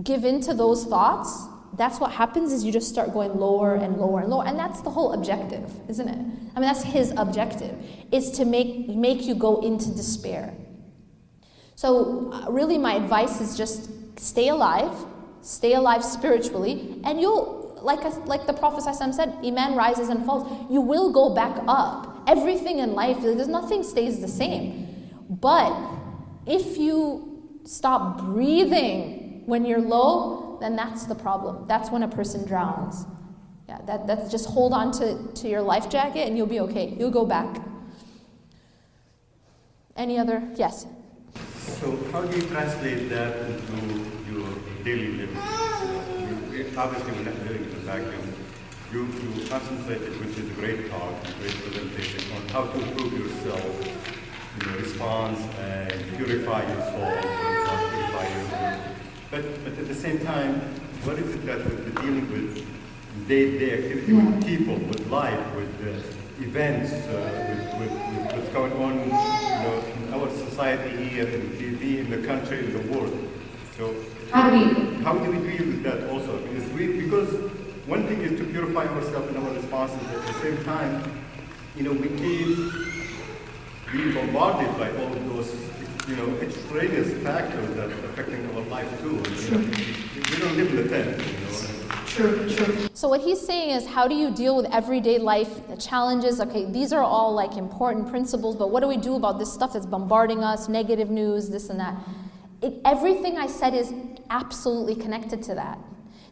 give in to those thoughts, that's what happens is you just start going lower and lower and lower. And that's the whole objective, isn't it? I mean, that's his objective, is to make you go into despair. So really my advice is just stay alive spiritually, and you'll, like the Prophet ﷺ said, iman rises and falls. You will go back up. Everything in life, there's nothing stays the same. But if you stop breathing when you're low, then that's the problem. That's when a person drowns. Yeah, that's just hold on to your life jacket and you'll be okay. You'll go back. Any other? Yes. So how do you translate that into your daily living? Obviously, we're not living in a vacuum. You concentrated, which is a great talk, a great presentation, on how to improve yourself, response and purify your soul, purify your soul. But at the same time, what is it that we're dealing with day-to-day activity with people, with life, with events, with what's going on, in our society here, in TV, in the country, in the world. So how do we deal with that also? Because one thing is to purify ourselves in our responses, but at the same time, we keep being bombarded by all of those, extraneous factors that are affecting our life too. We don't live in a tent, True. So what he's saying is, how do you deal with everyday life, the challenges? Okay, these are all important principles, but what do we do about this stuff that's bombarding us, negative news, this and that? Everything I said is absolutely connected to that.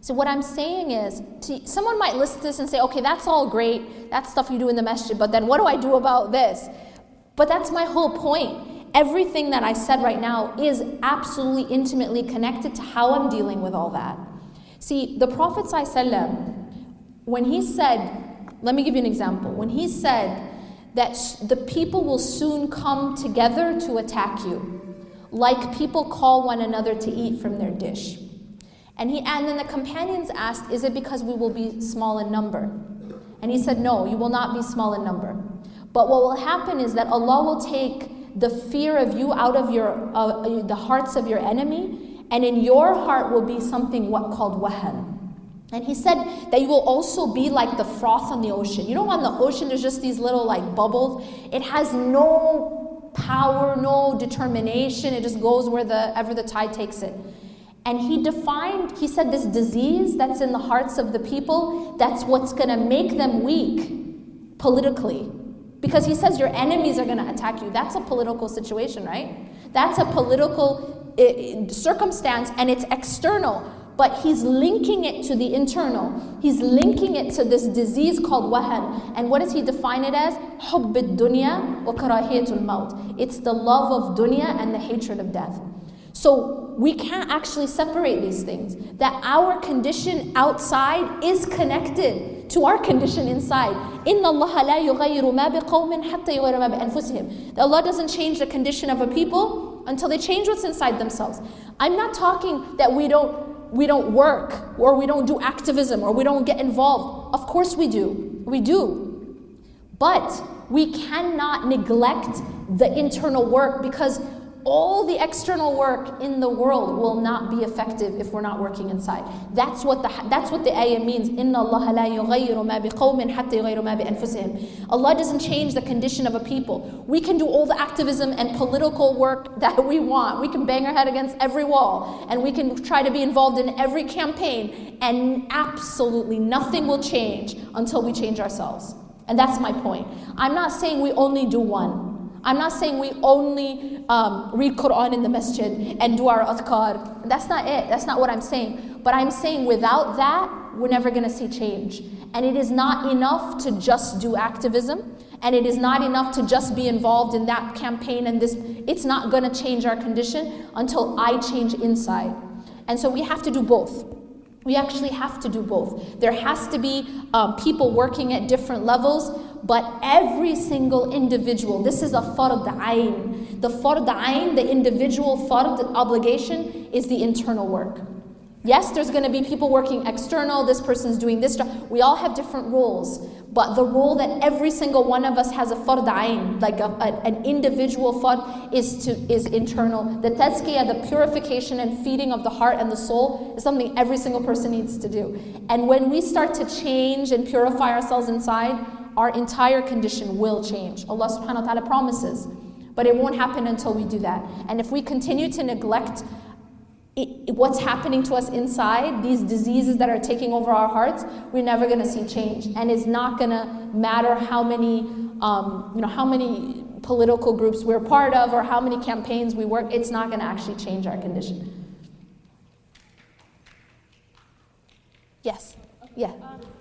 So what I'm saying is, someone might listen to this and say, okay, that's all great, that's stuff you do in the masjid, but then what do I do about this? But that's my whole point. Everything that I said right now is absolutely intimately connected to how I'm dealing with all that. See, the Prophet ﷺ, when he said, let me give you an example. When he said that the people will soon come together to attack you, like people call one another to eat from their dish. And then the companions asked, is it because we will be small in number? And he said, no, you will not be small in number. But what will happen is that Allah will take the fear of you out of the hearts of your enemy, and in your heart will be something called wahan. And he said that you will also be like the froth on the ocean. On the ocean there's just these little bubbles. It has no power, no determination. It just goes wherever the tide takes it. And he said this disease that's in the hearts of the people, that's what's going to make them weak politically. Because he says your enemies are going to attack you. That's a political situation, right? That's a political circumstance, and it's external. But he's linking it to the internal. He's linking it to this disease called wahan. And what does he define it as? حُبِّ الدُّنْيَا وَكَرَاهِيَةُ الْمَوْتِ. It's the love of dunya and the hatred of death. So we can't actually separate these things. That our condition outside is connected to our condition inside. إِنَّ اللَّهَ لَا يُغَيِّرُ مَا بِقَوْمٍ حَتَّى يُغَيِّرُ مَا بِأَنفُسِهِمْ. That Allah doesn't change the condition of a people until they change what's inside themselves. I'm not talking that we don't work, or we don't do activism, or we don't get involved. Of course we do. We do. But we cannot neglect the internal work, because all the external work in the world will not be effective if we're not working inside. That's what the ayah means. إِنَّ اللَّهَ لَا يُغَيِّرُ مَا بِقَوْمٍ حَتَّى يُغَيِّرُ مَا بِأَنفُسِهِمْ. Allah doesn't change the condition of a people. We can do all the activism and political work that we want. We can bang our head against every wall, and we can try to be involved in every campaign, and absolutely nothing will change until we change ourselves. And that's my point. I'm not saying we only do one. I'm not saying we only read Quran in the masjid and do our adhkar. That's not it. That's not what I'm saying. But I'm saying without that, we're never going to see change. And it is not enough to just do activism. And it is not enough to just be involved in that campaign and this. It's not going to change our condition until I change inside. And so we have to do both. We actually have to do both. There has to be people working at different levels, but every single individual, this is a fard ayn. The fard ayn, the individual fard obligation, is the internal work. Yes, there's going to be people working external, this person's doing this job. We all have different roles, but the role that every single one of us has a fard ayn, like an individual fard, is internal. The tazkiyah, the purification and feeding of the heart and the soul, is something every single person needs to do. And when we start to change and purify ourselves inside, our entire condition will change. Allah subhanahu wa ta'ala promises. But it won't happen until we do that. And if we continue to neglect what's happening to us inside, these diseases that are taking over our hearts, we're never going to see change. And it's not going to matter how many political groups we're part of or how many campaigns we work. It's not going to actually change our condition. Yes. Yeah.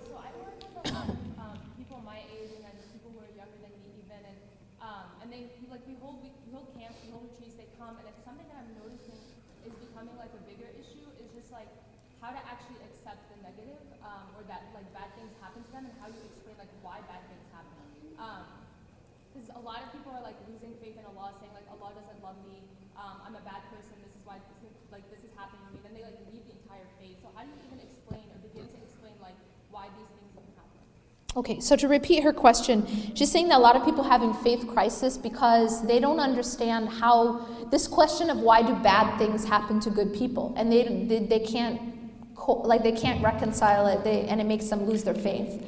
So I work with a lot of people my age and then people who are younger than me even, and they we hold camps, we hold retreats, they come, and it's something that I'm noticing is becoming like a bigger issue is just like how to actually accept the negative, or that like bad things happen to them, and how you explain like why bad things happen. Because a lot of people are like losing faith in Allah, saying like Allah doesn't love me, I'm a bad person, this is why this is happening to me. Then they like leave the entire faith. So how do you even explain or begin to explain like why these things even happen? Okay, so to repeat her question, she's saying that a lot of people having faith crisis because they don't understand how this question of why do bad things happen to good people, and they can't reconcile it, and it makes them lose their faith,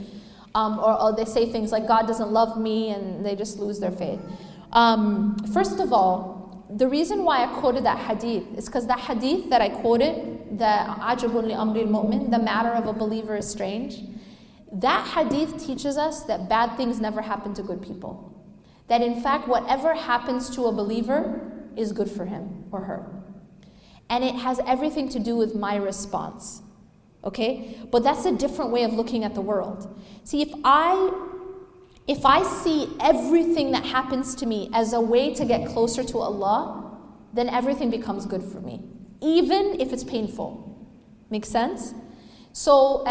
or they say things like God doesn't love me, and they just lose their faith. First of all, the reason why I quoted that hadith is because that hadith that I quoted, the ajabun li amri al-mu'min, the matter of a believer is strange. That hadith teaches us that bad things never happen to good people. That in fact, whatever happens to a believer is good for him or her. And it has everything to do with my response. Okay? But that's a different way of looking at the world. See, if I see everything that happens to me as a way to get closer to Allah, then everything becomes good for me, even if it's painful. Make sense? So,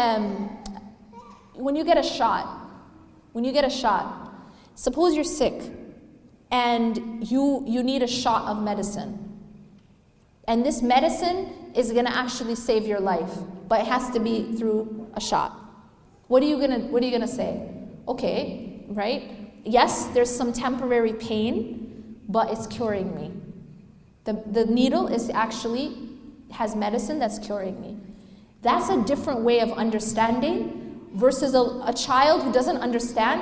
when you get a shot, suppose you're sick and you need a shot of medicine. And this medicine is going to actually save your life, but it has to be through a shot. What are you going to say? Okay, right? Yes, there's some temporary pain, but it's curing me. The needle has medicine that's curing me. That's a different way of understanding versus a child who doesn't understand.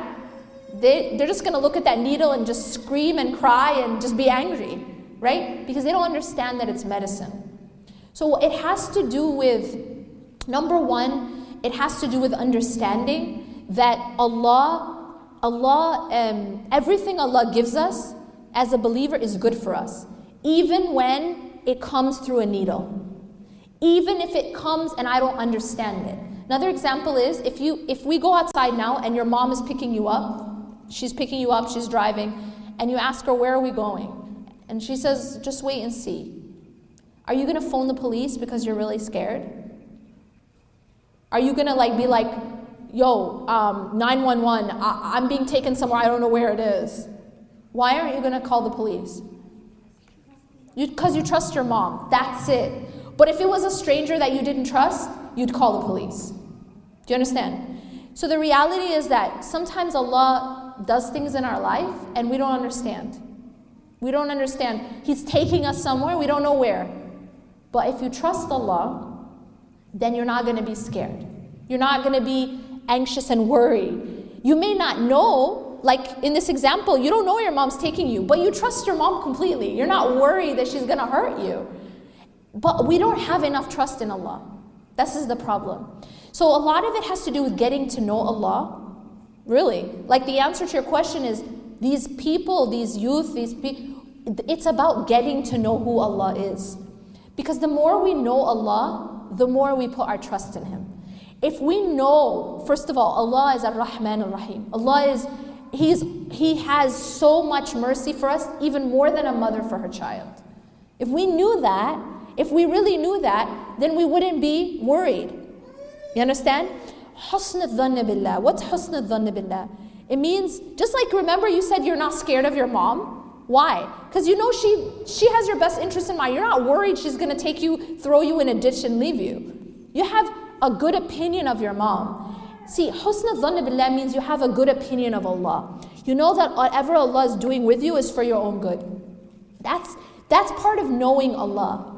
They're just going to look at that needle and just scream and cry and just be angry, right? Because they don't understand that it's medicine. So it has to do with, number one, it has to do with understanding that Allah Allah, everything Allah gives us as a believer is good for us, even when it comes through a needle. Even if it comes and I don't understand it. Another example is if we go outside now and your mom is picking you up, she's driving, and you ask her, where are we going? And she says, just wait and see. Are you gonna phone the police because you're really scared? Are you gonna be like, yo, 911, I'm being taken somewhere, I don't know where it is. Why aren't you gonna call the police? Because you trust your mom, that's it. But if it was a stranger that you didn't trust, you'd call the police. Do you understand? So the reality is that sometimes Allah does things in our life and we don't understand. We don't understand. He's taking us somewhere, we don't know where. But if you trust Allah, then you're not going to be scared. You're not going to be anxious and worried. You may not know, like in this example, you don't know where your mom's taking you, but you trust your mom completely. You're not worried that she's going to hurt you. But we don't have enough trust in Allah. This is the problem. So a lot of it has to do with getting to know Allah. Really. Like the answer to your question is, these people, these youth, it's about getting to know who Allah is. Because the more we know Allah, the more we put our trust in Him. If we know, first of all, Allah is Ar-Rahman Ar-Rahim. Allah is, He has so much mercy for us, even more than a mother for her child. If we knew that, if we really knew that, then we wouldn't be worried. You understand? Husn al-dhann billah. What's husn al-dhann billah? It means, just like remember you said you're not scared of your mom. Why? Because you know she has your best interest in mind. You're not worried she's going to take you, throw you in a ditch and leave you. You have a good opinion of your mom. See, husn al-dhann billah means you have a good opinion of Allah. You know that whatever Allah is doing with you is for your own good. That's part of knowing Allah.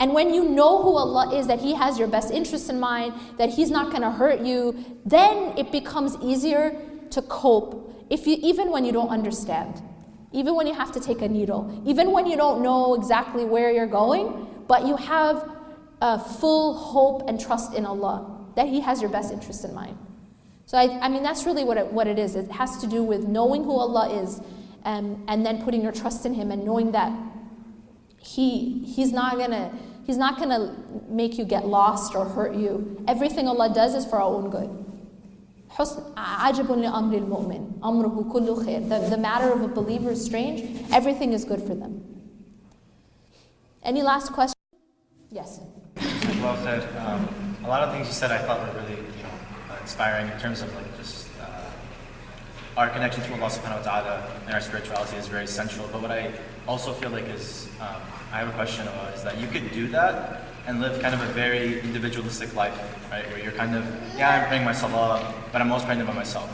And when you know who Allah is, that He has your best interest in mind, that He's not going to hurt you, then it becomes easier to cope, even when you don't understand. Even when you have to take a needle, even when you don't know exactly where you're going, but you have full hope and trust in Allah, that He has your best interest in mind. So I mean, that's really what it is. It has to do with knowing who Allah is, and then putting your trust in Him and knowing that He's not gonna make you get lost or hurt you. Everything Allah does is for our own good. The matter of a believer is strange. Everything is good for them. Any last question? Yes. Well said. A lot of things you said I thought were really inspiring in terms of just our connection to Allah subhanahu wa ta'ala and our spirituality is very central. But what I also feel like is, I have a question about is that you could do that and live kind of a very individualistic life, right? Where you're kind of, I'm praying my salah, but I'm most praying by myself.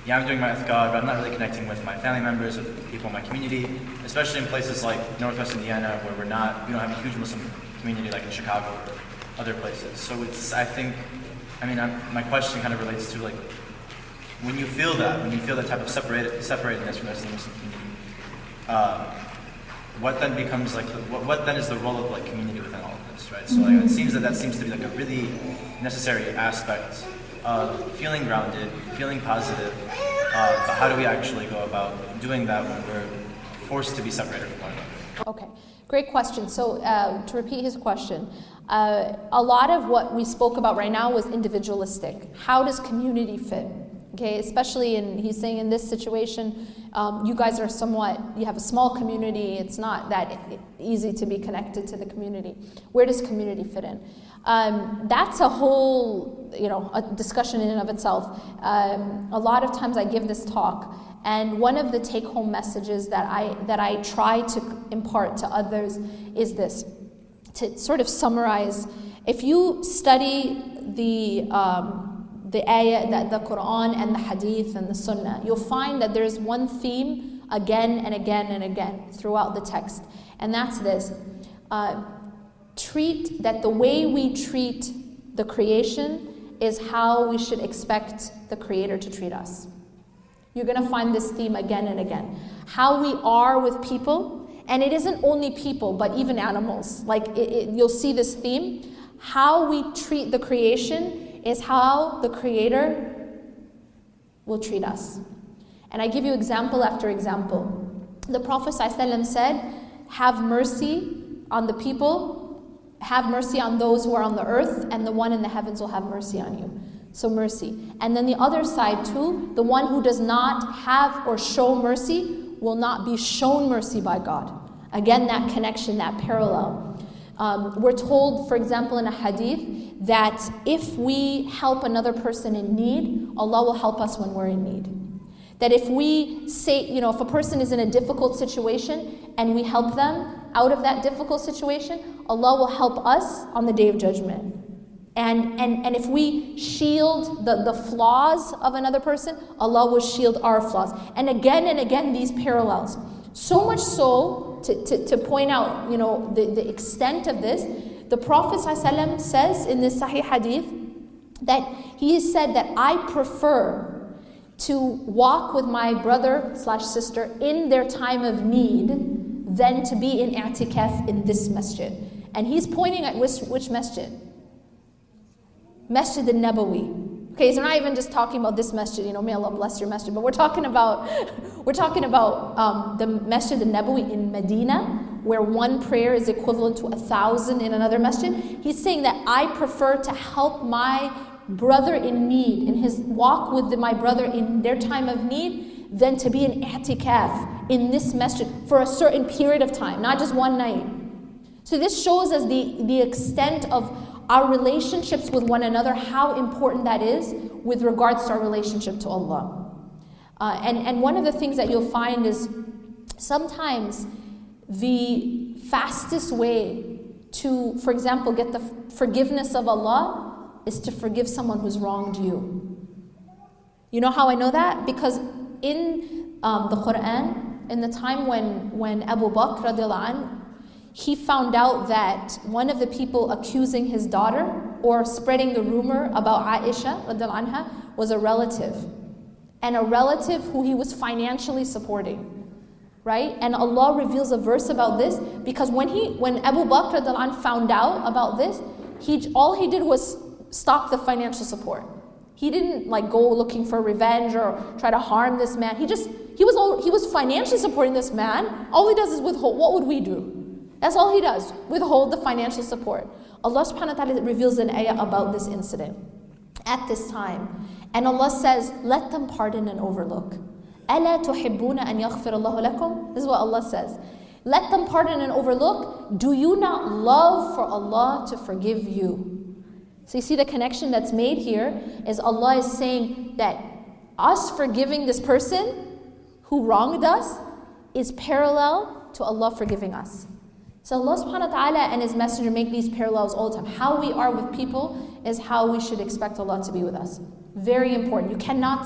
I'm doing my adhkar, but I'm not really connecting with my family members or people in my community, especially in places like Northwest Indiana where we don't have a huge Muslim community like in Chicago or other places. So my question kind of relates to when you feel that type of separatedness from the Muslim community, what then becomes what then is the role of community within all of this, right? So it seems that seems to be a really necessary aspect of feeling grounded, feeling positive. But how do we actually go about doing that when we're forced to be separated from one another? Okay, great question. So to repeat his question, a lot of what we spoke about right now was individualistic. How does community fit? Okay, especially he's saying in this situation, you guys are you have a small community, it's not that easy to be connected to the community. Where does community fit in? That's a whole, a discussion in and of itself. A lot of times I give this talk, and one of the take-home messages that I try to impart to others is this, to sort of summarize. If you study the ayah, the Quran and the Hadith and the Sunnah, you'll find that there's one theme again and again and again throughout the text, and that's this: the way we treat the creation is how we should expect the Creator to treat us. You're going to find this theme again and again. How we are with people, and it isn't only people, but even animals. You'll see this theme. How we treat the creation is how the Creator will treat us. And I give you example after example. The Prophet ﷺ said, have mercy on the people, have mercy on those who are on the earth, and the one in the heavens will have mercy on you. So mercy. And then the other side too, the one who does not have or show mercy will not be shown mercy by God. Again, that connection, that parallel. We're told, for example, in a hadith, that if we help another person in need, Allah will help us when we're in need. That if we say, if a person is in a difficult situation and we help them out of that difficult situation, Allah will help us on the Day of Judgment. And if we shield the flaws of another person, Allah will shield our flaws. And again, these parallels. So much so, to point out, the extent of this, the Prophet ﷺ says in this Sahih Hadith that he said that I prefer to walk with my brother/sister in their time of need than to be in i'tikaf in this masjid. And he's pointing at which masjid? Masjid al-Nabawi. Okay, so we're not even just talking about this masjid, may Allah bless your masjid, but we're talking about the Masjid al-Nabawi in Medina, where one prayer is equivalent to 1,000 in another masjid. He's saying that I prefer to help my brother in need, in his walk with my brother in their time of need, than to be in i'tikaf in this masjid for a certain period of time, not just one night. So this shows us the extent of our relationships with one another, how important that is with regards to our relationship to Allah. And one of the things that you'll find is sometimes the fastest way to, for example, get the forgiveness of Allah is to forgive someone who's wronged you. You know how I know that? Because in the Quran, in the time when Abu Bakr radiallahu anh, he found out that one of the people accusing his daughter or spreading the rumor about Aisha radiallahu anha was a relative. And a relative who he was financially supporting. Right? And Allah reveals a verse about this because when Abu Bakr radiallahu anh found out about this, all he did was stop the financial support. He didn't go looking for revenge or try to harm this man. He was financially supporting this man. All he does is withhold. What would we do? That's all he does, withhold the financial support. Allah subhanahu wa ta'ala reveals an ayah about this incident at this time. And Allah says, let them pardon and overlook. أَلَا تُحِبُّونَ أَن يَغْفِرَ اللَّهُ لَكُمْ? This is what Allah says. Let them pardon and overlook. Do you not love for Allah to forgive you? So you see the connection that's made here is Allah is saying that us forgiving this person who wronged us is parallel to Allah forgiving us. So Allah subhanahu wa ta'ala and His Messenger make these parallels all the time. How we are with people is how we should expect Allah to be with us. Very important. You cannot